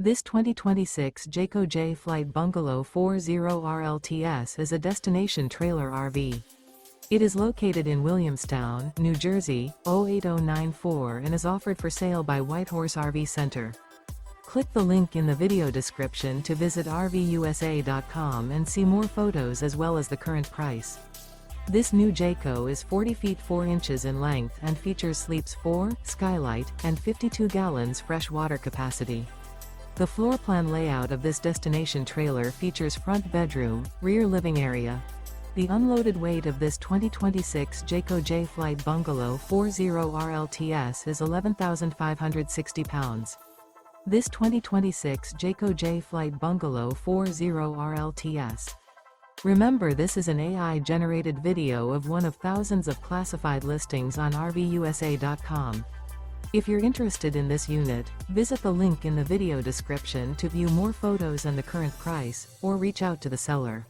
This 2026 Jayco Jay Flight Bungalow 40RLTS is a destination trailer RV. It is located in Williamstown, New Jersey, 08094 and is offered for sale by Whitehorse RV Center. Click the link in the video description to visit RVUSA.com and see more photos as well as the current price. This new Jayco is 40 feet 4 inches in length and features sleeps 4, Skylight, and 52 gallons fresh water capacity. The floor plan layout of this destination trailer features front bedroom, rear living area. The unloaded weight of this 2026 Jayco Jay Flight Bungalow 40RLTS is 11,560 pounds. This 2026 Jayco Jay Flight Bungalow 40RLTS. Remember, this is an AI-generated video of one of thousands of classified listings on RVUSA.com. If you're interested in this unit, visit the link in the video description to view more photos and the current price, or reach out to the seller.